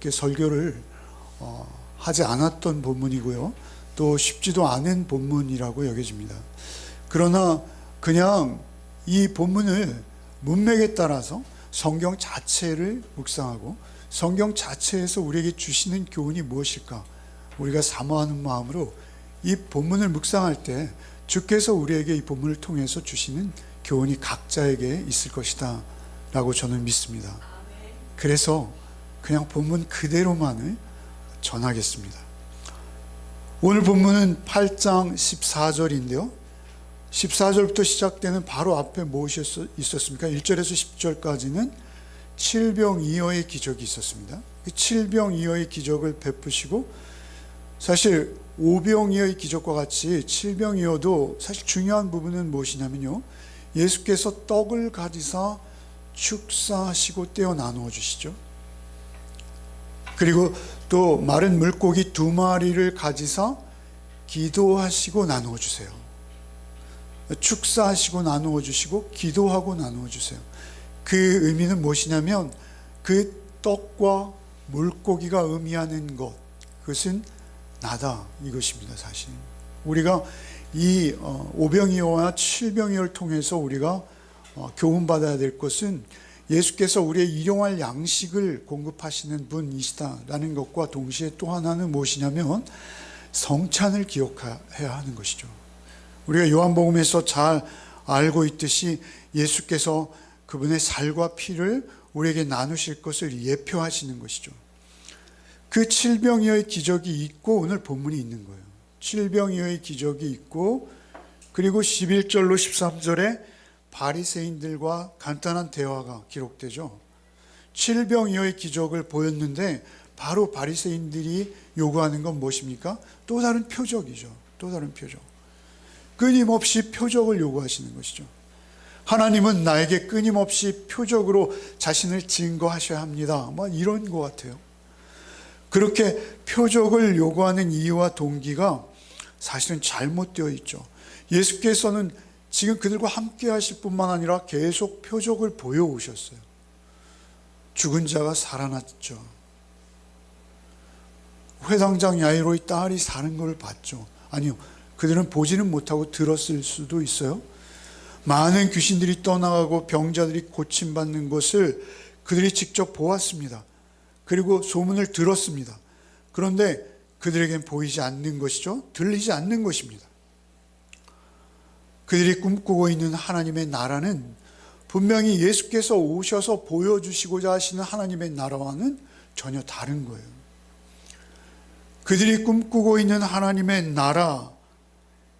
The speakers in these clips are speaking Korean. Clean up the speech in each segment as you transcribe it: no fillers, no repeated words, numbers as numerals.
그렇게 설교를 하지 않았던 본문이고요. 또 쉽지도 않은 본문이라고 여겨집니다. 그러나 그냥 이 본문을 문맥에 따라서 성경 자체를 묵상하고 성경 자체에서 우리에게 주시는 교훈이 무엇일까, 우리가 사모하는 마음으로 이 본문을 묵상할 때 주께서 우리에게 이 본문을 통해서 주시는 교훈이 각자에게 있을 것이다 라고 저는 믿습니다. 그래서 그냥 본문 그대로만을 전하겠습니다. 오늘 본문은 8장 14절인데요 14절부터 시작되는 바로 앞에 무엇이 있었습니까? 1절에서 10절까지는 칠병이어의 기적이 있었습니다. 그 칠병이어의 기적을 베푸시고, 사실 오병이어의 기적과 같이 칠병이어도 사실 중요한 부분은 무엇이냐면요, 예수께서 떡을 가지사 축사하시고 떼어 나누어 주시죠. 그리고 또 마른 물고기 2마리를 가지사 기도하시고 나누어 주세요. 축사하시고 나누어 주시고 기도하고 나누어 주세요. 그 의미는 무엇이냐면 그 떡과 물고기가 의미하는 것, 그것은 나다, 이것입니다. 사실 우리가 이 오병이어와 칠병이어를 통해서 우리가 교훈받아야 될 것은 예수께서 우리의 일용할 양식을 공급하시는 분이시다라는 것과 동시에 또 하나는 무엇이냐면 성찬을 기억해야 하는 것이죠. 우리가 요한복음에서 잘 알고 있듯이 예수께서 그분의 살과 피를 우리에게 나누실 것을 예표하시는 것이죠. 그 칠병이어의 기적이 있고 오늘 본문이 있는 거예요. 칠병이어의 기적이 있고, 그리고 11절로 13절에 바리새인들과 간단한 대화가 기록되죠. 칠병이어의 기적을 보였는데 바로 바리새인들이 요구하는 건 무엇입니까? 또 다른 표적이죠. 또 다른 표적. 끊임없이 표적을 요구하시는 것이죠. 하나님은 나에게 끊임없이 표적으로 자신을 증거하셔야 합니다, 이런 것 같아요. 그렇게 표적을 요구하는 이유와 동기가 사실은 잘못되어 있죠. 예수께서는 지금 그들과 함께 하실 뿐만 아니라 계속 표적을 보여오셨어요. 죽은 자가 살아났죠. 회당장 야이로의 딸이 사는 걸 봤죠. 아니요, 그들은 보지는 못하고 들었을 수도 있어요. 많은 귀신들이 떠나가고 병자들이 고침받는 것을 그들이 직접 보았습니다. 그리고 소문을 들었습니다. 그런데 그들에겐 보이지 않는 것이죠. 들리지 않는 것입니다. 그들이 꿈꾸고 있는 하나님의 나라는 분명히 예수께서 오셔서 보여주시고자 하시는 하나님의 나라와는 전혀 다른 거예요. 그들이 꿈꾸고 있는 하나님의 나라,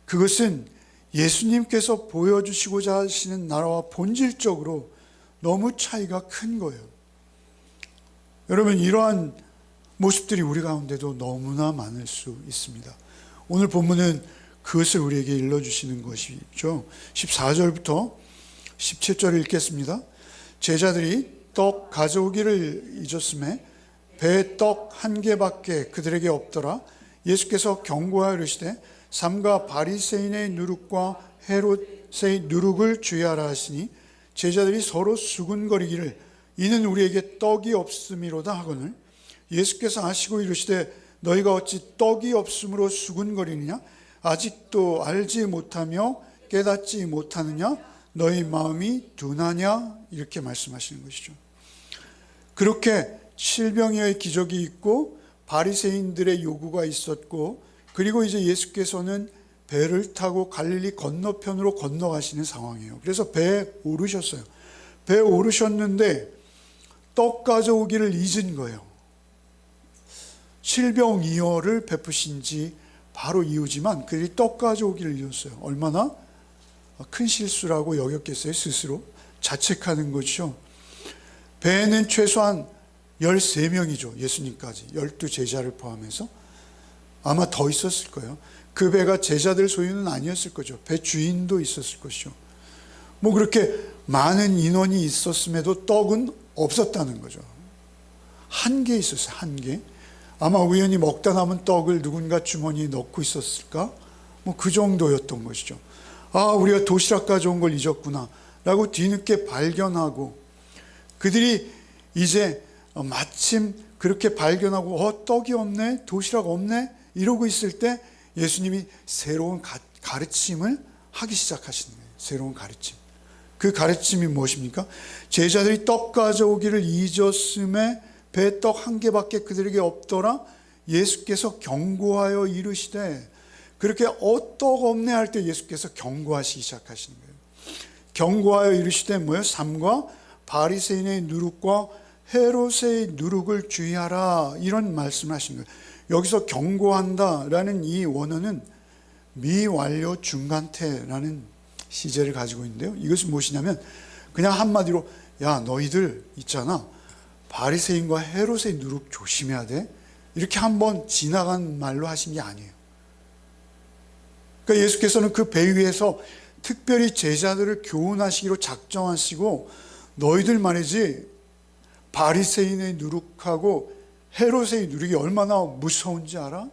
그것은 예수님께서 보여주시고자 하시는 나라와 본질적으로 너무 차이가 큰 거예요. 여러분, 이러한 모습들이 우리 가운데도 너무나 많을 수 있습니다. 오늘 본문은 그것을 우리에게 일러주시는 것이죠. 14절부터 17절을 읽겠습니다. 제자들이 떡 가져오기를 잊었음에 배에 떡 한 개밖에 그들에게 없더라. 예수께서 경고하여 이르시되 삼가 바리새인의 누룩과 헤롯의 누룩을 주의하라 하시니 제자들이 서로 수군거리기를 이는 우리에게 떡이 없음이로다 하거늘 예수께서 아시고 이르시되 너희가 어찌 떡이 없음으로 수군거리느냐? 아직도 알지 못하며 깨닫지 못하느냐? 너희 마음이 둔하냐? 이렇게 말씀하시는 것이죠. 그렇게 칠병이어의 기적이 있고 바리새인들의 요구가 있었고, 그리고 이제 예수께서는 배를 타고 갈릴리 건너편으로 건너가시는 상황이에요. 그래서 배에 오르셨어요. 배에 오르셨는데 떡 가져오기를 잊은 거예요. 칠병이어를 베푸신 지 바로 이후지만 그들이 떡 가져오기를 잊었어요. 얼마나 큰 실수라고 여겼겠어요. 스스로 자책하는 것이죠. 배에는 최소한 13명이죠. 예수님까지 12제자를 포함해서 아마 더 있었을 거예요. 그 배가 제자들 소유는 아니었을 거죠. 배 주인도 있었을 것이죠. 그렇게 많은 인원이 있었음에도 떡은 없었다는 거죠. 한 개 있었어요. 한 개. 아마 우연히 먹다 남은 떡을 누군가 주머니에 넣고 있었을까? 그 정도였던 것이죠. 아, 우리가 도시락 가져온 걸 잊었구나 라고 뒤늦게 발견하고, 그들이 이제 마침 그렇게 발견하고 떡이 없네, 도시락 없네 이러고 있을 때 예수님이 새로운 가르침을 하기 시작하시는 거예요. 새로운 가르침. 그 가르침이 무엇입니까? 제자들이 떡 가져오기를 잊었음에 배 떡 한 개밖에 그들에게 없더라. 예수께서 경고하여 이르시되, 그렇게 떡 없네 할 때 예수께서 경고하시기 시작하시는 거예요. 경고하여 이르시되 뭐예요? 삼가 바리새인의 누룩과 헤롯의 누룩을 주의하라, 이런 말씀을 하신 거예요. 여기서 경고한다라는 이 원어는 미완료 중간태라는 시제를 가지고 있는데요. 이것이 무엇이냐면 그냥 한마디로 야 너희들 있잖아, 바리새인과 헤롯의 누룩 조심해야 돼, 이렇게 한번 지나간 말로 하신 게 아니에요. 그러니까 예수께서는 그 배 위에서 특별히 제자들을 교훈하시기로 작정하시고, 너희들 말이지 바리새인의 누룩하고 헤롯의 누룩이 얼마나 무서운지 알아?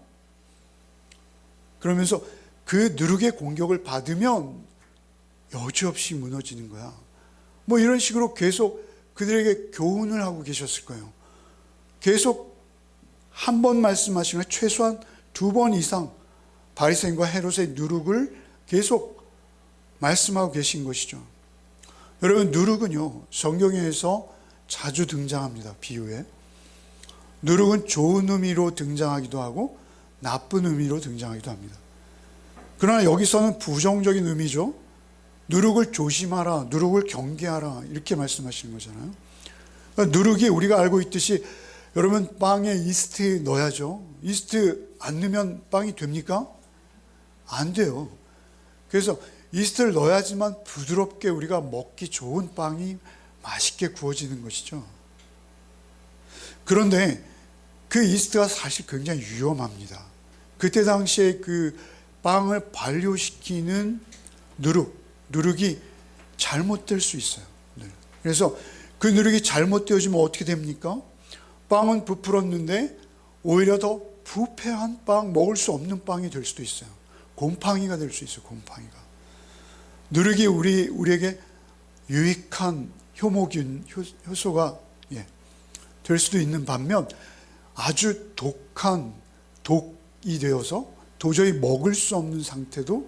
그러면서 그 누룩의 공격을 받으면 여지없이 무너지는 거야. 뭐 이런 식으로 계속 그들에게 교훈을 하고 계셨을 거예요. 계속 한 번 말씀하시면 최소한 2번 이상 바리새인과 헤롯의 누룩을 계속 말씀하고 계신 것이죠. 여러분, 누룩은요 성경에서 자주 등장합니다. 비유에 누룩은 좋은 의미로 등장하기도 하고 나쁜 의미로 등장하기도 합니다. 그러나 여기서는 부정적인 의미죠. 누룩을 조심하라, 누룩을 경계하라, 이렇게 말씀하시는 거잖아요. 그러니까 누룩이 우리가 알고 있듯이, 여러분 빵에 이스트 넣어야죠. 이스트 안 넣으면 빵이 됩니까? 안 돼요. 그래서 이스트를 넣어야지만 부드럽게 우리가 먹기 좋은 빵이 맛있게 구워지는 것이죠. 그런데 그 이스트가 사실 굉장히 위험합니다. 그때 당시에 그 빵을 발효시키는 누룩이 잘못될 수 있어요. 그래서 그 누룩이 잘못되어지면 어떻게 됩니까? 빵은 부풀었는데 오히려 더 부패한 빵, 먹을 수 없는 빵이 될 수도 있어요. 곰팡이가 될 수 있어요. 곰팡이가. 누룩이 우리에게 유익한 효모균, 효소가 될 수도 있는 반면, 아주 독이 되어서 도저히 먹을 수 없는 상태도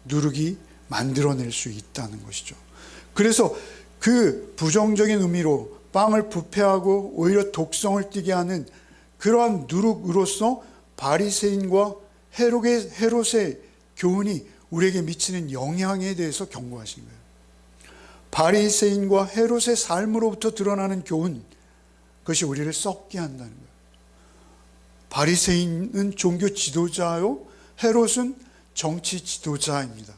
누룩이 만들어낼 수 있다는 것이죠. 그래서 그 부정적인 의미로 빵을 부패하고 오히려 독성을 띠게 하는 그러한 누룩으로서 바리새인과 헤롯의 교훈이 우리에게 미치는 영향에 대해서 경고하신 거예요. 바리새인과 헤롯의 삶으로부터 드러나는 교훈, 그것이 우리를 썩게 한다는 거예요. 바리새인은 종교 지도자요, 헤롯은 정치 지도자입니다.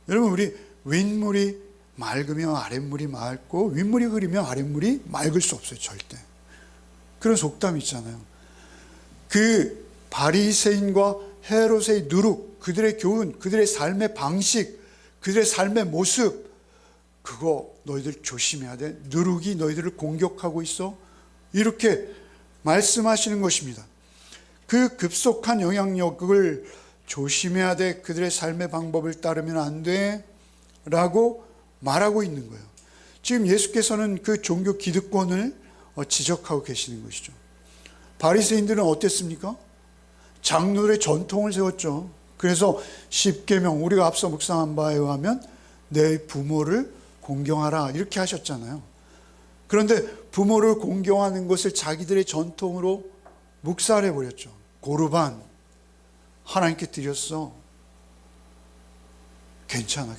여러분, 우리 윗물이 맑으면 아랫물이 맑고 윗물이 흐리면 아랫물이 맑을 수 없어요. 절대. 그런 속담이 있잖아요. 그 바리새인과 헤롯의 누룩, 그들의 교훈, 그들의 삶의 방식, 그들의 삶의 모습, 그거 너희들 조심해야 돼. 누룩이 너희들을 공격하고 있어. 이렇게 말씀하시는 것입니다. 그 급속한 영향력을 조심해야 돼. 그들의 삶의 방법을 따르면 안 돼. 라고 말하고 있는 거예요. 지금 예수께서는 그 종교 기득권을 지적하고 계시는 것이죠. 바리새인들은 어땠습니까? 장로의 전통을 세웠죠. 그래서 십계명, 우리가 앞서 묵상한 바에 의하면 내 부모를 공경하라, 이렇게 하셨잖아요. 그런데 부모를 공경하는 것을 자기들의 전통으로 묵살해버렸죠. 고르반, 하나님께 드렸어. 괜찮아.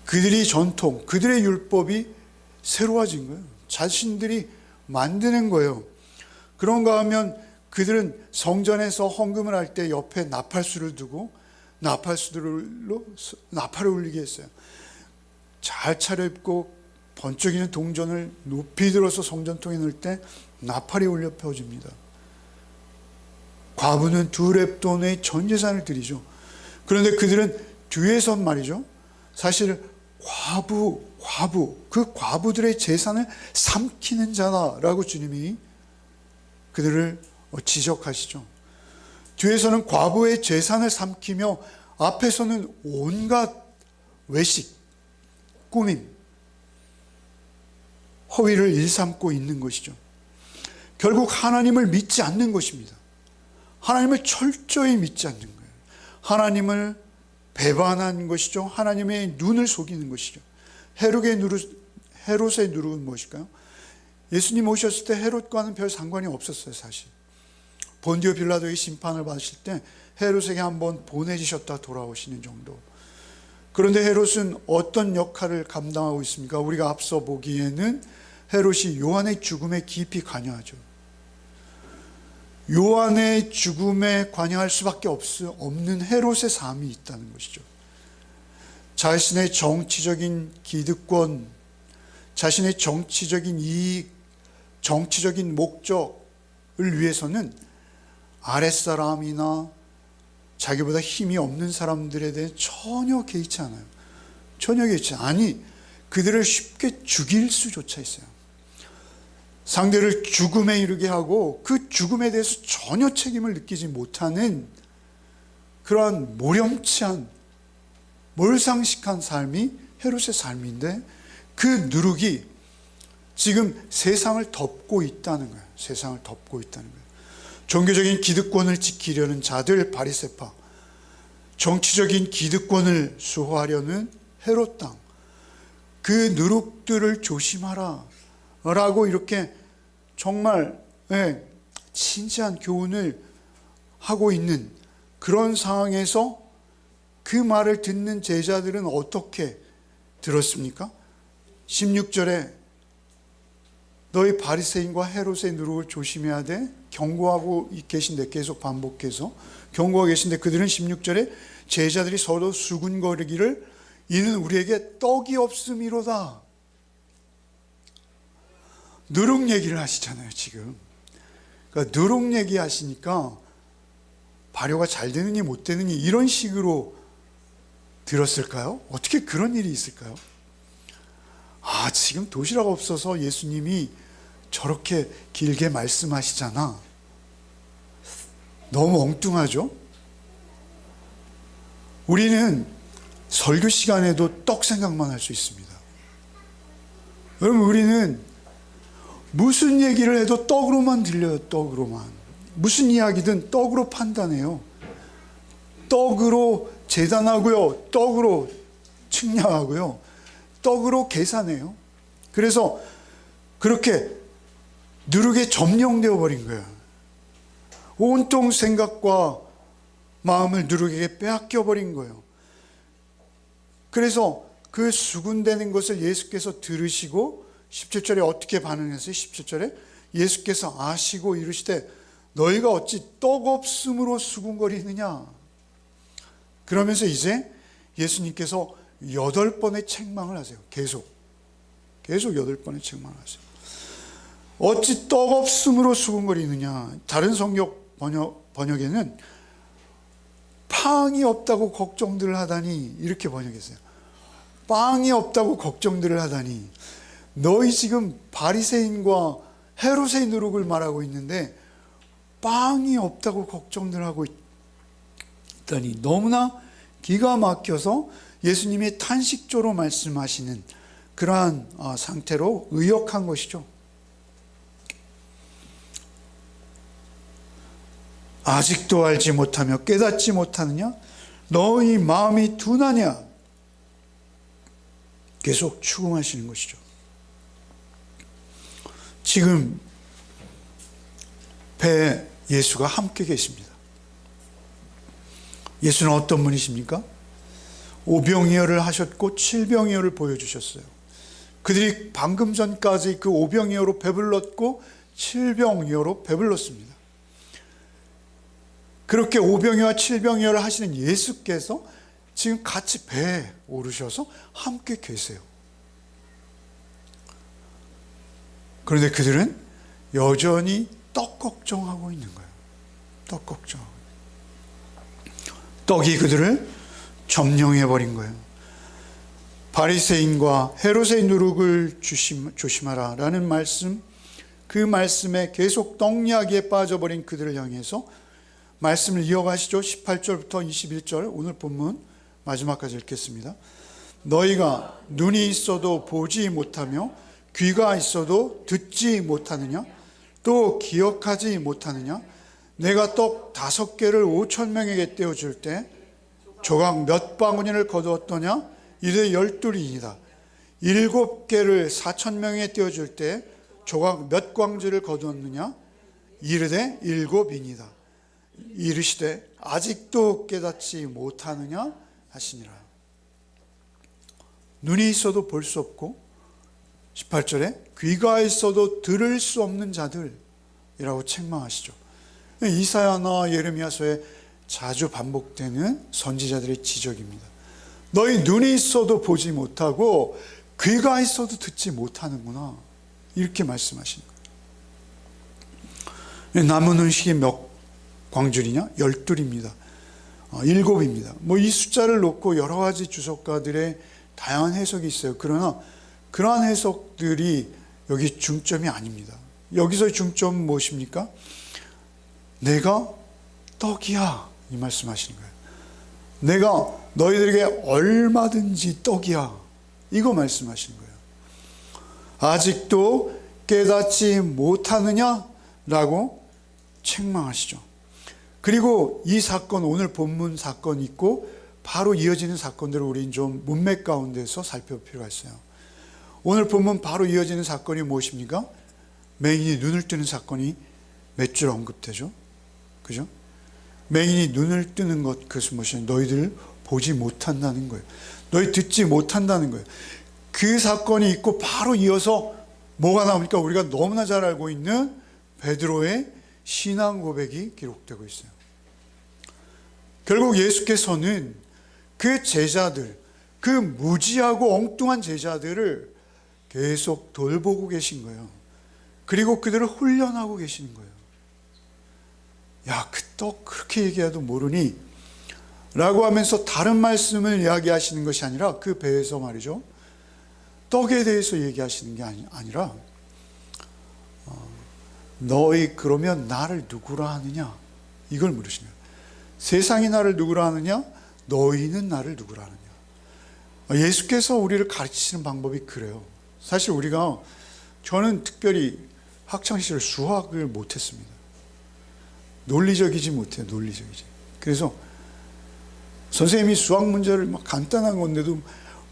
그들이 전통, 그들의 율법이 새로워진 거예요. 자신들이 만드는 거예요. 그런가 하면 그들은 성전에서 헌금을 할 때 옆에 나팔수를 두고 나팔수들로 나팔을 울리게 했어요. 잘 차려입고 번쩍이는 동전을 높이 들어서 성전통에 넣을 때 나팔이 울려 펴집니다. 과부는 2렙돈의 전 재산을 드리죠. 그런데 그들은 뒤에서 말이죠, 사실 그 과부들의 재산을 삼키는 자다라고 주님이 그들을 지적하시죠. 뒤에서는 과부의 재산을 삼키며 앞에서는 온갖 외식, 꾸밈, 허위를 일삼고 있는 것이죠. 결국 하나님을 믿지 않는 것입니다. 하나님을 철저히 믿지 않는 거예요. 하나님을 배반한 것이죠. 하나님의 눈을 속이는 것이죠. 헤롯의 누룩은 무엇일까요? 예수님 오셨을 때 헤롯과는 별 상관이 없었어요. 사실 본디오 빌라도의 심판을 받으실 때 헤롯에게 한번 보내주셨다 돌아오시는 정도. 그런데 헤롯은 어떤 역할을 감당하고 있습니까? 우리가 앞서 보기에는 헤롯이 요한의 죽음에 깊이 관여하죠. 요한의 죽음에 관여할 수밖에 없는 헤롯의 삶이 있다는 것이죠. 자신의 정치적인 기득권, 자신의 정치적인 이익, 정치적인 목적을 위해서는 아랫사람이나 자기보다 힘이 없는 사람들에 대해 전혀 개의치 않아요. 전혀 개의치 않아요. 아니, 그들을 쉽게 죽일 수조차 있어요. 상대를 죽음에 이르게 하고 그 죽음에 대해서 전혀 책임을 느끼지 못하는 그러한 모렴치한 몰상식한 삶이 헤롯의 삶인데, 그 누룩이 지금 세상을 덮고 있다는 거예요. 세상을 덮고 있다는 거예요. 종교적인 기득권을 지키려는 자들 바리새파, 정치적인 기득권을 수호하려는 헤롯 당, 그 누룩들을 조심하라 라고 이렇게 정말 진지한 교훈을 하고 있는 그런 상황에서 그 말을 듣는 제자들은 어떻게 들었습니까? 16절에 너희 바리새인과 헤롯의 누룩을 조심해야 돼 경고하고 계신데, 계속 반복해서 경고하고 계신데, 그들은 16절에 제자들이 서로 수군거리기를 이는 우리에게 떡이 없음이로다. 누룩 얘기를 하시잖아요 지금. 그러니까 누룩 얘기 하시니까 발효가 잘 되느니 못 되느니 이런 식으로 들었을까요? 어떻게 그런 일이 있을까요? 지금 도시락 없어서 예수님이 저렇게 길게 말씀하시잖아. 너무 엉뚱하죠? 우리는 설교 시간에도 떡 생각만 할 수 있습니다. 여러분, 우리는 무슨 얘기를 해도 떡으로만 들려요. 떡으로만. 무슨 이야기든 떡으로 판단해요. 떡으로 재단하고요, 떡으로 측량하고요, 떡으로 계산해요. 그래서 그렇게 누룩에 점령되어 버린 거예요. 온통 생각과 마음을 누룩에게 빼앗겨 버린 거예요. 그래서 그 수군되는 것을 예수께서 들으시고 17절에 어떻게 반응했어요? 17절에 예수께서 아시고 이르시되 너희가 어찌 떡 없음으로 수군거리느냐. 그러면서 이제 예수님께서 8번의 책망을 하세요. 계속 8번의 책망을 하세요. 어찌 떡 없음으로 수군거리느냐. 다른 성경 번역에는 빵이 없다고 걱정들을 하다니 이렇게 번역했어요. 빵이 없다고 걱정들을 하다니. 너희 지금 바리새인과 헤롯의 누룩을 말하고 있는데 빵이 없다고 걱정들 하고 있다니. 너무나 기가 막혀서 예수님이 탄식조로 말씀하시는 그러한 상태로 의역한 것이죠. 아직도 알지 못하며 깨닫지 못하느냐? 너희 마음이 둔하냐? 계속 추궁하시는 것이죠. 지금 배에 예수가 함께 계십니다. 예수는 어떤 분이십니까? 오병이어를 하셨고 칠병이어를 보여주셨어요. 그들이 방금 전까지 그 오병이어로 배불렀고 칠병이어로 배불렀습니다. 그렇게 오병이어와 칠병이어를 하시는 예수께서 지금 같이 배에 오르셔서 함께 계세요. 그런데 그들은 여전히 떡 걱정하고 있는 거예요. 떡 걱정. 떡이 그들을 점령해버린 거예요. 바리새인과 헤롯의 누룩을 조심하라 라는 말씀, 그 말씀에 계속 떡 이야기에 빠져버린 그들을 향해서 말씀을 이어가시죠. 18절부터 21절 오늘 본문 마지막까지 읽겠습니다. 너희가 눈이 있어도 보지 못하며 귀가 있어도 듣지 못하느냐? 또 기억하지 못하느냐? 내가 떡 5개를 5,000명에게 떼어줄 때 조각 몇 바구니를 거두었더냐? 이르되 12이니라. 7개를 4,000명에게 떼어줄 때 조각 몇 광주를 거두었느냐? 이르되 7이니라. 이르시되 아직도 깨닫지 못하느냐 하시니라. 눈이 있어도 볼 수 없고 18절에 귀가 있어도 들을 수 없는 자들이라고 책망하시죠. 이사야나 예레미야서에 자주 반복되는 선지자들의 지적입니다. 너희 눈이 있어도 보지 못하고 귀가 있어도 듣지 못하는구나, 이렇게 말씀하시는 거예요. 남은 음식이 몇 광줄이냐? 12입니다. 7입니다. 이 숫자를 놓고 여러 가지 주석가들의 다양한 해석이 있어요. 그러나 그러한 해석들이 여기 중점이 아닙니다. 여기서의 중점은 무엇입니까? 내가 떡이야, 이 말씀하시는 거예요. 내가 너희들에게 얼마든지 떡이야, 이거 말씀하시는 거예요. 아직도 깨닫지 못하느냐라고 책망하시죠. 그리고 이 사건, 오늘 본문 사건이 있고 바로 이어지는 사건들을 우리는 좀 문맥 가운데서 살펴볼 필요가 있어요. 오늘 본문 바로 이어지는 사건이 무엇입니까? 맹인이 눈을 뜨는 사건이 몇 줄 언급되죠? 그죠? 맹인이 눈을 뜨는 것, 그것은 무엇이냐? 너희들 보지 못한다는 거예요. 너희 듣지 못한다는 거예요. 그 사건이 있고 바로 이어서 뭐가 나옵니까? 우리가 너무나 잘 알고 있는 베드로의 신앙 고백이 기록되고 있어요. 결국 예수께서는 그 제자들, 그 무지하고 엉뚱한 제자들을 계속 돌보고 계신 거예요. 그리고 그들을 훈련하고 계시는 거예요. 야, 그 떡 그렇게 얘기해도 모르니? 라고 하면서 다른 말씀을 이야기하시는 것이 아니라 그 배에서 말이죠, 떡에 대해서 얘기하시는 게 아니라 너희 그러면 나를 누구라 하느냐? 이걸 물으시는 거예요. 세상이 나를 누구라 하느냐? 너희는 나를 누구라 하느냐? 예수께서 우리를 가르치시는 방법이 그래요. 사실 저는 특별히 학창시절 수학을 못했습니다. 논리적이지 못해요. 논리적이지. 그래서 선생님이 수학 문제를 막 간단한 건데도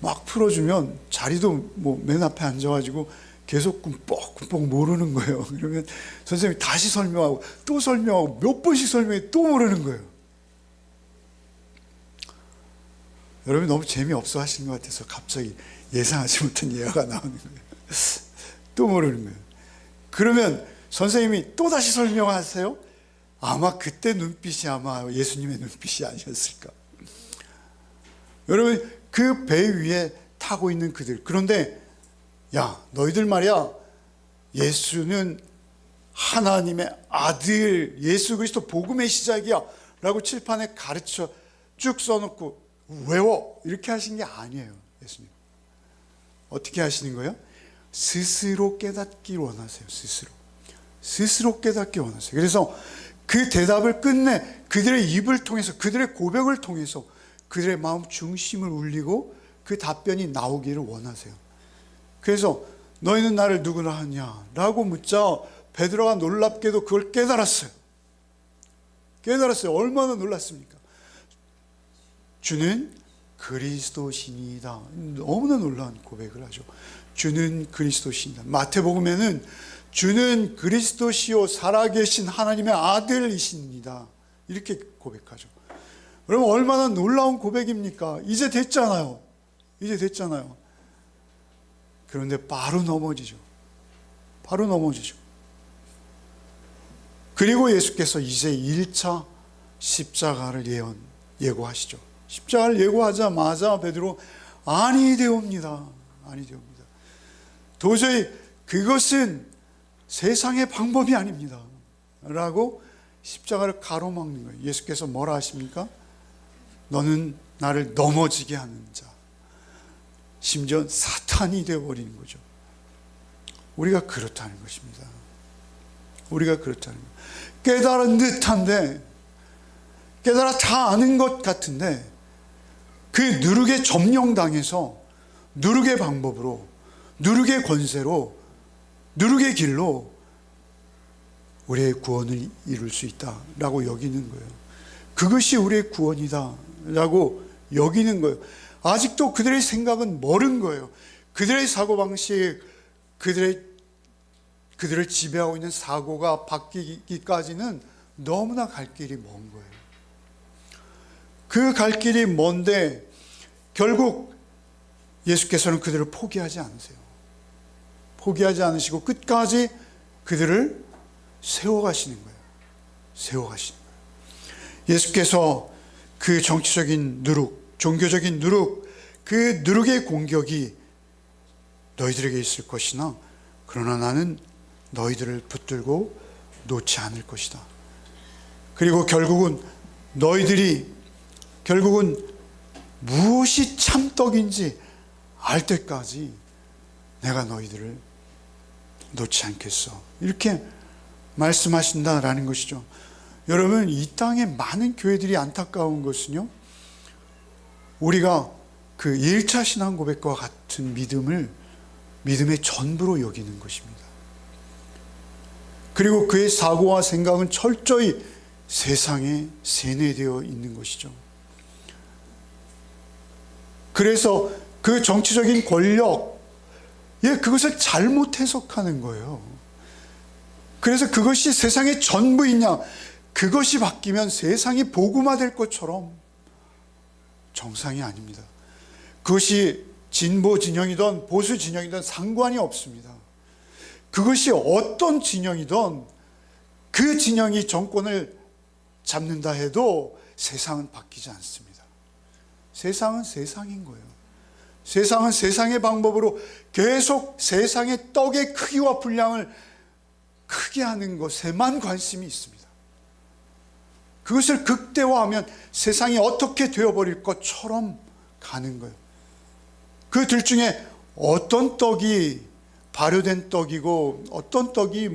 막 풀어주면 자리도 맨 앞에 앉아가지고 계속 꿈뻑꿈뻑 모르는 거예요. 그러면 선생님이 다시 설명하고 또 설명하고 몇 번씩 설명해 또 모르는 거예요. 여러분 너무 재미없어 하시는 것 같아서 갑자기 예상하지 못한 예화가 나오는 거예요. 또 모르는 거예요. 그러면 선생님이 또 다시 설명하세요. 아마 그때 눈빛이 아마 예수님의 눈빛이 아니었을까. 여러분 그 배 위에 타고 있는 그들, 그런데 야 너희들 말이야, 예수는 하나님의 아들, 예수 그리스도 복음의 시작이야 라고 칠판에 가르쳐 쭉 써놓고 외워 이렇게 하신 게 아니에요. 예수님 어떻게 하시는 거예요? 스스로 깨닫기 원하세요. 스스로 깨닫기 원하세요. 그래서 그 대답을 끝내 그들의 입을 통해서, 그들의 고백을 통해서 그들의 마음 중심을 울리고 그 답변이 나오기를 원하세요. 그래서 너희는 나를 누구라 하냐 라고 묻자 베드로가 놀랍게도 그걸 깨달았어요. 얼마나 놀랐습니까? 주는 그리스도시니이다. 너무나 놀라운 고백을 하죠. 주는 그리스도시니이다. 마태복음에는 주는 그리스도시요 살아계신 하나님의 아들이십니다. 이렇게 고백하죠. 그러면 얼마나 놀라운 고백입니까? 이제 됐잖아요. 그런데 바로 넘어지죠. 그리고 예수께서 이제 1차 십자가를 예고하시죠. 십자가를 예고하자마자 베드로 아니 되옵니다. 도저히 그것은 세상의 방법이 아닙니다. 라고 십자가를 가로막는 거예요. 예수께서 뭐라 하십니까? 너는 나를 넘어지게 하는 자. 심지어 사탄이 되어버리는 거죠. 우리가 그렇다는 것입니다. 깨달은 듯한데, 깨달아 다 아는 것 같은데 그 누룩의 점령당해서 누룩의 방법으로, 누룩의 권세로, 누룩의 길로 우리의 구원을 이룰 수 있다라고 여기는 거예요. 그것이 우리의 구원이다라고 여기는 거예요. 아직도 그들의 생각은 멀은 거예요. 그들의 사고방식, 그들을 지배하고 있는 사고가 바뀌기까지는 너무나 갈 길이 먼 거예요. 그 갈 길이 먼데 결국 예수께서는 그들을 포기하지 않으세요. 포기하지 않으시고 끝까지 그들을 세워가시는 거예요. 세워가시는 거예요. 예수께서 그 정치적인 누룩, 종교적인 누룩, 그 누룩의 공격이 너희들에게 있을 것이나 그러나 나는 너희들을 붙들고 놓지 않을 것이다. 그리고 결국은 무엇이 참떡인지 알 때까지 내가 너희들을 놓지 않겠어. 이렇게 말씀하신다라는 것이죠. 여러분, 이 땅에 많은 교회들이 안타까운 것은요, 우리가 그 1차 신앙 고백과 같은 믿음의 전부로 여기는 것입니다. 그리고 그의 사고와 생각은 철저히 세상에 세뇌되어 있는 것이죠. 그래서 그 정치적인 권력, 그것을 잘못 해석하는 거예요. 그래서 그것이 세상의 전부이냐, 그것이 바뀌면 세상이 복음화될 것처럼 정상이 아닙니다. 그것이 진보 진영이든 보수 진영이든 상관이 없습니다. 그것이 어떤 진영이든 그 진영이 정권을 잡는다 해도 세상은 바뀌지 않습니다. 세상은 세상인 거예요. 세상은 세상의 방법으로 계속 세상의 떡의 크기와 분량을 크게 하는 것에만 관심이 있습니다. 그것을 극대화하면 세상이 어떻게 되어버릴 것처럼 가는 거예요. 그 둘 중에 어떤 떡이 발효된 떡이고 어떤 떡이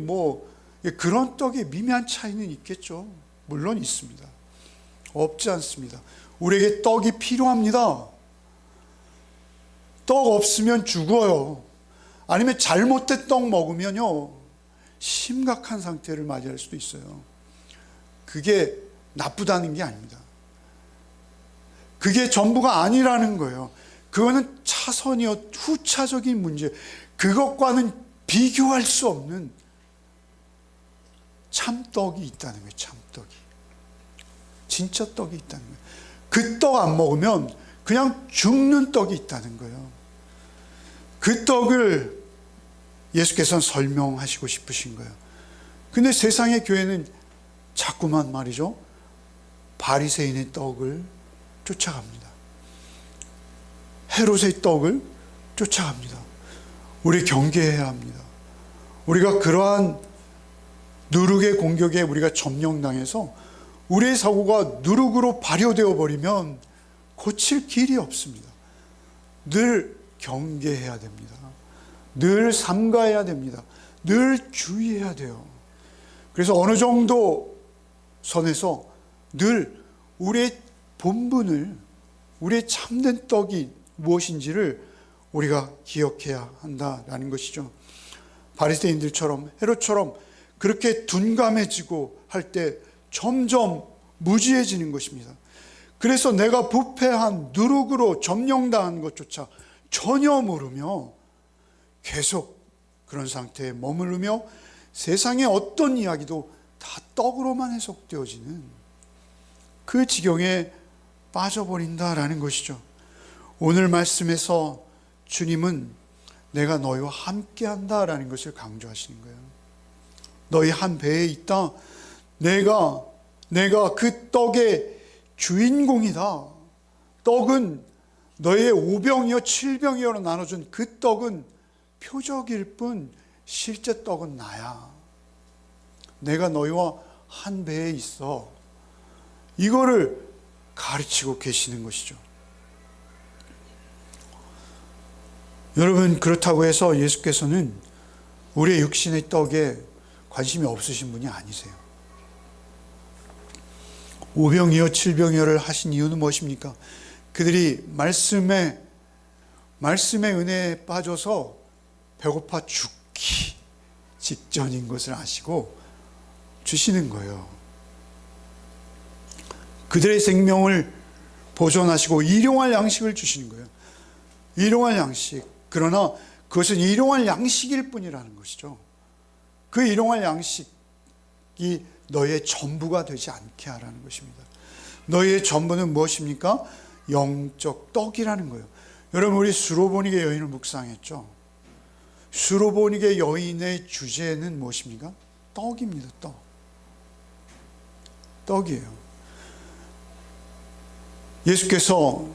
그런 떡의 미미한 차이는 있겠죠. 물론 있습니다. 없지 않습니다. 우리에게 떡이 필요합니다. 떡 없으면 죽어요. 아니면 잘못된 떡 먹으면요, 심각한 상태를 맞이할 수도 있어요. 그게 나쁘다는 게 아닙니다. 그게 전부가 아니라는 거예요. 그거는 차선이요, 후차적인 문제. 그것과는 비교할 수 없는 참떡이 있다는 거예요. 참떡이. 진짜 떡이 있다는 거예요. 그 떡 안 먹으면 그냥 죽는 떡이 있다는 거예요. 그 떡을 예수께서는 설명하시고 싶으신 거예요. 근데 세상의 교회는 자꾸만 말이죠, 바리새인의 떡을 쫓아갑니다. 헤롯의 떡을 쫓아갑니다. 우리 경계해야 합니다. 우리가 그러한 누룩의 공격에 우리가 점령당해서 우리의 사고가 누룩으로 발효되어 버리면 고칠 길이 없습니다. 늘 경계해야 됩니다. 늘 삼가해야 됩니다. 늘 주의해야 돼요. 그래서 어느 정도 선에서 늘 우리의 본분을, 우리의 참된 떡이 무엇인지를 우리가 기억해야 한다라는 것이죠. 바리새인들처럼, 헤롯처럼 그렇게 둔감해지고 할 때 점점 무지해지는 것입니다. 그래서 내가 부패한 누룩으로 점령당한 것조차 전혀 모르며 계속 그런 상태에 머무르며 세상의 어떤 이야기도 다 떡으로만 해석되어지는 그 지경에 빠져버린다라는 것이죠. 오늘 말씀에서 주님은 내가 너희와 함께한다라는 것을 강조하시는 거예요. 너희 한 배에 있다. 내가 그 떡의 주인공이다. 떡은 너희의 5병이요 7병이요로 나눠준 그 떡은 표적일 뿐 실제 떡은 나야. 내가 너희와 한 배에 있어. 이거를 가르치고 계시는 것이죠. 여러분, 그렇다고 해서 예수께서는 우리의 육신의 떡에 관심이 없으신 분이 아니세요. 5병이요 7병이요를 하신 이유는 무엇입니까? 그들이 말씀의 은혜에 빠져서 배고파 죽기 직전인 것을 아시고 주시는 거예요. 그들의 생명을 보존하시고 일용할 양식을 주시는 거예요. 일용할 양식. 그러나 그것은 일용할 양식일 뿐이라는 것이죠. 그 일용할 양식이 너의 전부가 되지 않게 하라는 것입니다. 너의 전부는 무엇입니까? 영적 떡이라는 거예요. 여러분, 우리 수로보니게 여인을 묵상했죠. 수로보니게 여인의 주제는 무엇입니까? 떡입니다. 떡이에요. 예수께서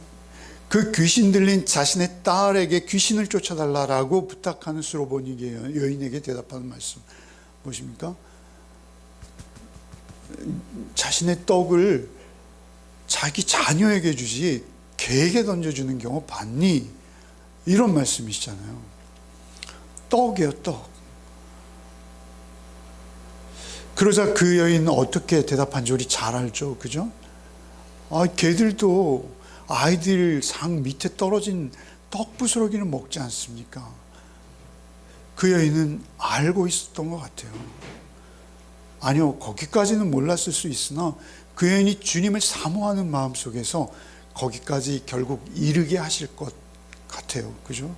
그 귀신 들린 자신의 딸에게 귀신을 쫓아달라고 부탁하는 수로보니게 여인에게 대답하는 말씀 무엇입니까? 자신의 떡을 자기 자녀에게 주지 개에게 던져주는 경우 봤니? 이런 말씀이시잖아요. 떡이에요, 떡. 그러자 그 여인은 어떻게 대답한지 우리 잘 알죠, 그죠? 개들도 아이들 상 밑에 떨어진 떡 부스러기는 먹지 않습니까? 그 여인은 알고 있었던 것 같아요. 아니요, 거기까지는 몰랐을 수 있으나 그 여인이 주님을 사모하는 마음 속에서 거기까지 결국 이르게 하실 것 같아요. 그죠?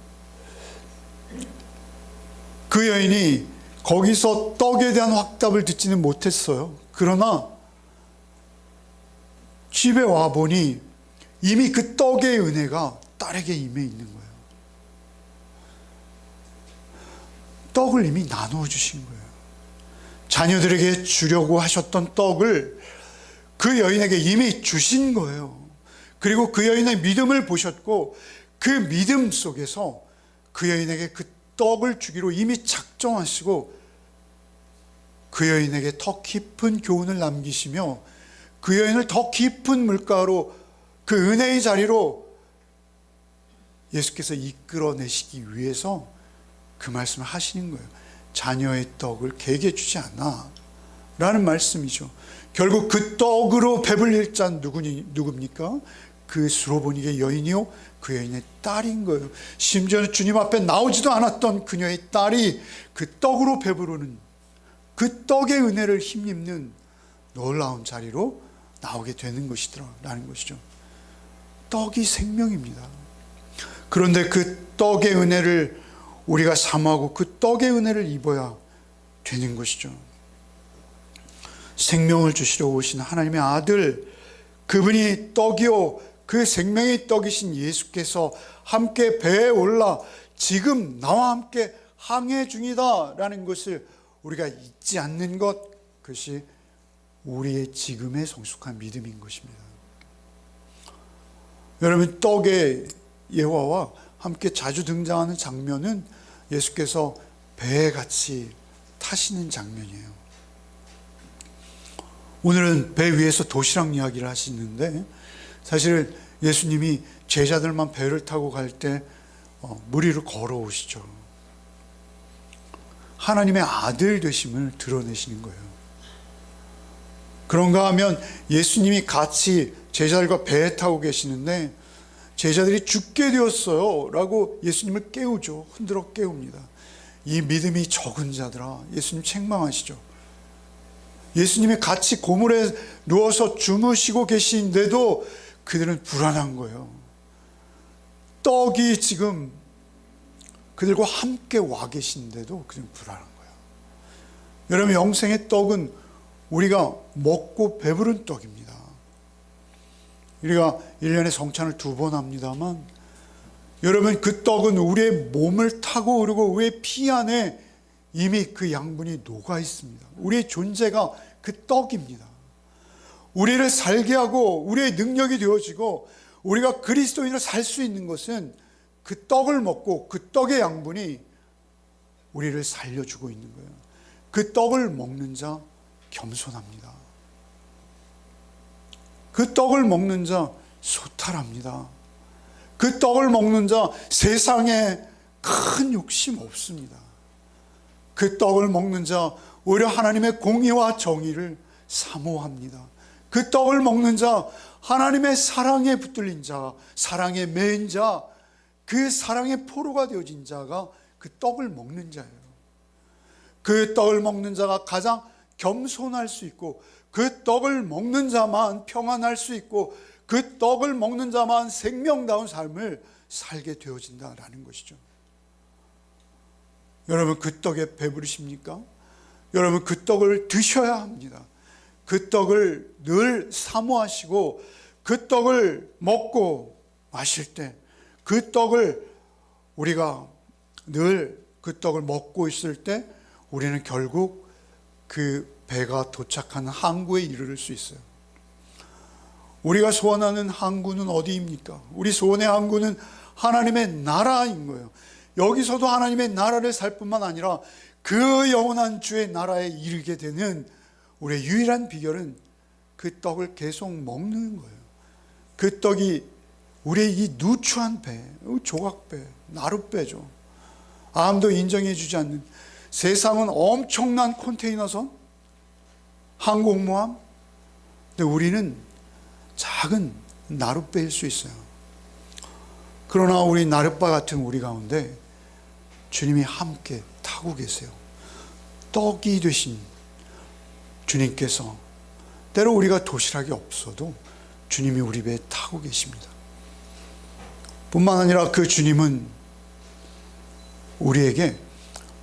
그 여인이 거기서 떡에 대한 확답을 듣지는 못했어요. 그러나 집에 와보니 이미 그 떡의 은혜가 딸에게 임해 있는 거예요. 떡을 이미 나누어 주신 거예요. 자녀들에게 주려고 하셨던 떡을 그 여인에게 이미 주신 거예요. 그리고 그 여인의 믿음을 보셨고 그 믿음 속에서 그 여인에게 그 떡을 주기로 이미 작정하시고 그 여인에게 더 깊은 교훈을 남기시며 그 여인을 더 깊은 물가로 그 은혜의 자리로 예수께서 이끌어내시기 위해서 그 말씀을 하시는 거예요. 자녀의 떡을 개에게 주지 않아 라는 말씀이죠. 결국 그 떡으로 배불릴 자는 누굽니까? 그 수로보니게 여인이요, 그 여인의 딸인 거예요. 심지어는 주님 앞에 나오지도 않았던 그녀의 딸이 그 떡으로 배부르는, 그 떡의 은혜를 힘입는 놀라운 자리로 나오게 되는 것이더라라는 것이죠. 떡이 생명입니다. 그런데 그 떡의 은혜를 우리가 사모하고 그 떡의 은혜를 입어야 되는 것이죠. 생명을 주시러 오신 하나님의 아들, 그분이 떡이요 그 생명의 떡이신 예수께서 함께 배에 올라 지금 나와 함께 항해 중이다 라는 것을 우리가 잊지 않는 것, 그것이 우리의 지금의 성숙한 믿음인 것입니다. 여러분, 떡의 예화와 함께 자주 등장하는 장면은 예수께서 배에 같이 타시는 장면이에요. 오늘은 배 위에서 도시락 이야기를 하시는데, 사실 예수님이 제자들만 배를 타고 갈 때 물 위로 걸어오시죠. 하나님의 아들 되심을 드러내시는 거예요. 그런가 하면 예수님이 같이 제자들과 배에 타고 계시는데 제자들이 죽게 되었어요 라고 예수님을 깨우죠. 흔들어 깨웁니다. 이 믿음이 적은 자들아, 예수님 책망하시죠. 예수님이 같이 고물에 누워서 주무시고 계신데도 그들은 불안한 거예요. 떡이 지금 그들과 함께 와 계신데도 그들은 불안한 거예요. 여러분, 영생의 떡은 우리가 먹고 배부른 떡입니다. 우리가 1년에 성찬을 2번 합니다만, 여러분, 그 떡은 우리의 몸을 타고 오르고 우리의 피 안에 이미 그 양분이 녹아 있습니다. 우리의 존재가 그 떡입니다. 우리를 살게 하고 우리의 능력이 되어지고 우리가 그리스도인으로 살 수 있는 것은 그 떡을 먹고 그 떡의 양분이 우리를 살려주고 있는 거예요. 그 떡을 먹는 자 겸손합니다. 그 떡을 먹는 자 소탈합니다. 그 떡을 먹는 자 세상에 큰 욕심 없습니다. 그 떡을 먹는 자 오히려 하나님의 공의와 정의를 사모합니다. 그 떡을 먹는 자 하나님의 사랑에 붙들린 자, 사랑에 매인 자, 그 사랑의 포로가 되어진 자가 그 떡을 먹는 자예요. 그 떡을 먹는 자가 가장 겸손할 수 있고 그 떡을 먹는 자만 평안할 수 있고 그 떡을 먹는 자만 생명다운 삶을 살게 되어진다라는 것이죠. 여러분, 그 떡에 배부르십니까? 여러분, 그 떡을 드셔야 합니다. 그 떡을 늘 사모하시고 그 떡을 먹고 마실 때, 그 떡을 우리가 늘 그 떡을 먹고 있을 때 우리는 결국 그 배가 도착하는 항구에 이르를 수 있어요. 우리가 소원하는 항구는 어디입니까? 우리 소원의 항구는 하나님의 나라인 거예요. 여기서도 하나님의 나라를 살 뿐만 아니라 그 영원한 주의 나라에 이르게 되는 우리의 유일한 비결은 그 떡을 계속 먹는 거예요. 그 떡이 우리의 이 누추한 배, 조각배, 나룻배죠. 아무도 인정해 주지 않는, 세상은 엄청난 컨테이너선, 항공모함, 근데 우리는 작은 나룻배일 수 있어요. 그러나 우리 나룻바 같은 우리 가운데 주님이 함께 타고 계세요. 떡이 되신 주님께서, 때로 우리가 도시락이 없어도 주님이 우리 배에 타고 계십니다. 뿐만 아니라 그 주님은 우리에게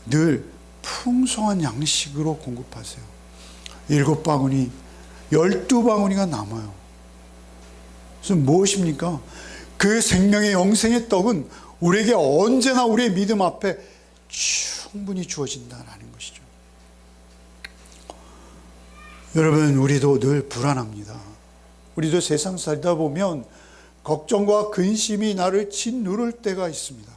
늘 풍성한 양식으로 공급하세요. 7바구니, 12바구니가 남아요. 그래서 무엇입니까? 그 생명의 영생의 떡은 우리에게 언제나 우리의 믿음 앞에 충분히 주어진다는 것이죠. 여러분, 우리도 늘 불안합니다. 우리도 세상 살다 보면 걱정과 근심이 나를 짓누를 때가 있습니다.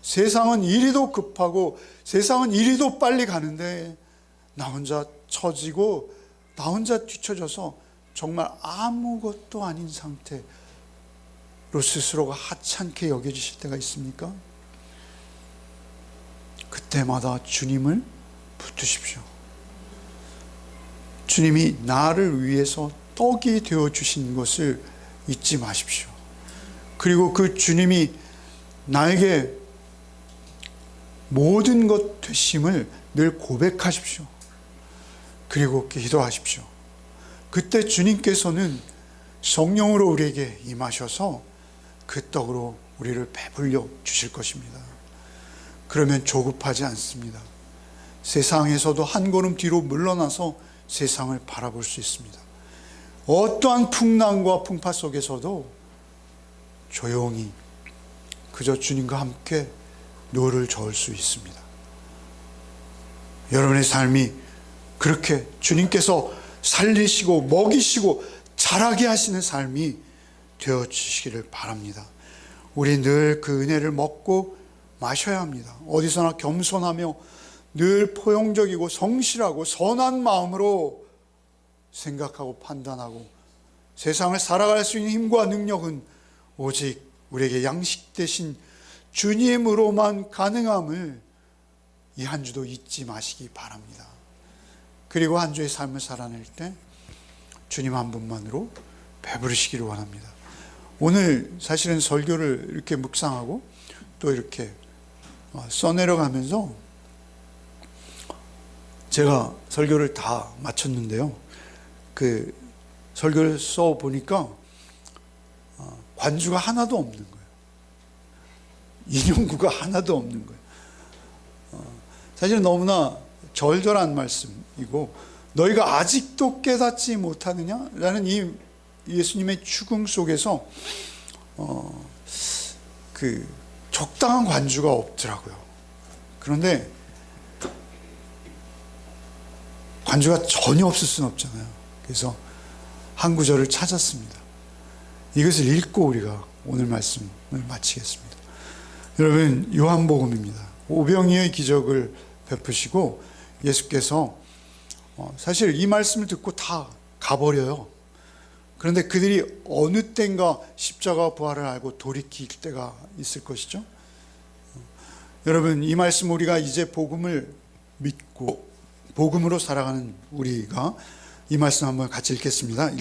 세상은 이리도 급하고 세상은 이리도 빨리 가는데 나 혼자 처지고 나 혼자 뒤처져서 정말 아무것도 아닌 상태로 스스로가 하찮게 여겨지실 때가 있습니까? 그때마다 주님을 붙드십시오. 주님이 나를 위해서 떡이 되어주신 것을 잊지 마십시오. 그리고 그 주님이 나에게 모든 것 되심을 늘 고백하십시오. 그리고 기도하십시오. 그때 주님께서는 성령으로 우리에게 임하셔서 그 떡으로 우리를 배불려 주실 것입니다. 그러면 조급하지 않습니다. 세상에서도 한 걸음 뒤로 물러나서 세상을 바라볼 수 있습니다. 어떠한 풍랑과 풍파 속에서도 조용히 그저 주님과 함께 노를 저을 수 있습니다. 여러분의 삶이 그렇게 주님께서 살리시고 먹이시고 자라게 하시는 삶이 되어지시기를 바랍니다. 우리 늘 그 은혜를 먹고 마셔야 합니다. 어디서나 겸손하며 늘 포용적이고 성실하고 선한 마음으로 생각하고 판단하고 세상을 살아갈 수 있는 힘과 능력은 오직 우리에게 양식 대신 주님으로만 가능함을 이 한 주도 잊지 마시기 바랍니다. 그리고 한 주의 삶을 살아낼 때 주님 한 분만으로 배부르시기를 원합니다. 오늘 사실은 설교를 이렇게 묵상하고 또 이렇게 써내려가면서 제가 설교를 다 마쳤는데요. 그 설교를 써보니까 관주가 하나도 없는 거예요. 인용구가 하나도 없는 거예요. 사실은 너무나 절절한 말씀이고, 너희가 아직도 깨닫지 못하느냐라는 이 예수님의 추궁 속에서 그 적당한 관주가 없더라고요. 그런데 관주가 전혀 없을 수는 없잖아요. 그래서 한 구절을 찾았습니다. 이것을 읽고 우리가 오늘 말씀을 마치겠습니다. 여러분, 요한복음입니다. 오병이의 기적을 베푸시고 예수께서 사실 이 말씀을 듣고 다 가버려요. 그런데 그들이 어느 때인가 십자가 부활을 알고 돌이킬 때가 있을 것이죠. 여러분, 이 말씀 우리가 이제 복음을 믿고 복음으로 살아가는 우리가 이 말씀 한번 같이 읽겠습니다.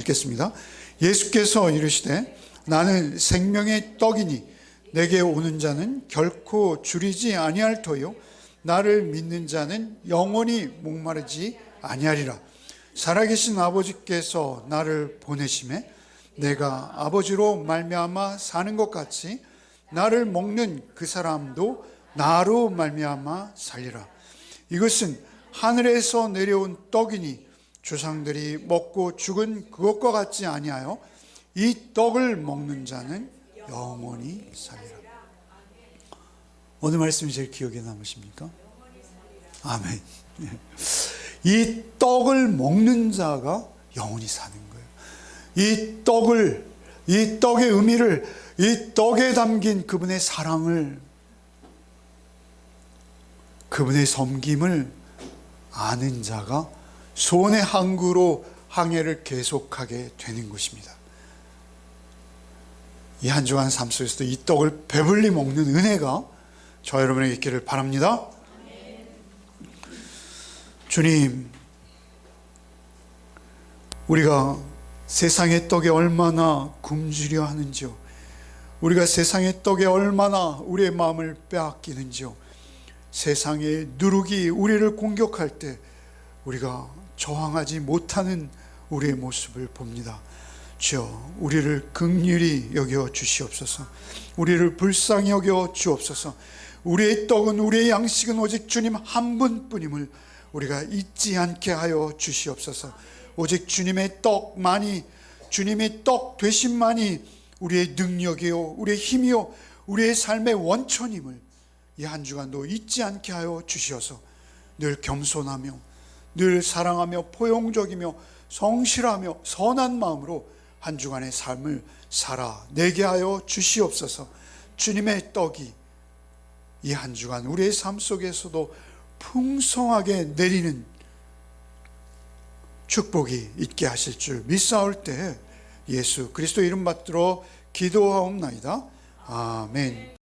예수께서 이르시되 나는 생명의 떡이니 내게 오는 자는 결코 줄이지 아니할 터요 나를 믿는 자는 영원히 목마르지 아니하리라. 살아계신 아버지께서 나를 보내심에 내가 아버지로 말미암아 사는 것 같이 나를 먹는 그 사람도 나로 말미암아 살리라. 이것은 하늘에서 내려온 떡이니 조상들이 먹고 죽은 그것과 같지 아니하여 이 떡을 먹는 자는 영원히 살리라. 어느 말씀이 제일 기억에 남으십니까? 아멘. 이 떡을 먹는 자가 영원히 사는 거예요. 이 떡의 의미를, 이 떡에 담긴 그분의 사랑을, 그분의 섬김을 아는 자가 소원의 항구로 항해를 계속하게 되는 것입니다. 이 한 주간 삶 속에서도 이 떡을 배불리 먹는 은혜가 저 여러분에게 있기를 바랍니다. 주님, 우리가 세상의 떡에 얼마나 굶주려 하는지요, 우리가 세상의 떡에 얼마나 우리의 마음을 빼앗기는지요, 세상의 누룩이 우리를 공격할 때 우리가 저항하지 못하는 우리의 모습을 봅니다. 주여, 우리를 긍휼히 여겨 주시옵소서. 우리를 불쌍히 여겨 주옵소서. 우리의 떡은, 우리의 양식은 오직 주님 한 분뿐임을 우리가 잊지 않게 하여 주시옵소서. 오직 주님의 떡만이, 주님의 떡 되심만이 우리의 능력이요, 우리의 힘이요, 우리의 삶의 원천임을 이 한 주간도 잊지 않게 하여 주시어서 늘 겸손하며 늘 사랑하며 포용적이며 성실하며 선한 마음으로 한 주간의 삶을 살아내게 하여 주시옵소서. 주님의 떡이 이 한 주간 우리의 삶 속에서도 풍성하게 내리는 축복이 있게 하실 줄 믿사올 때 예수 그리스도 이름 받들어 기도하옵나이다. 아멘.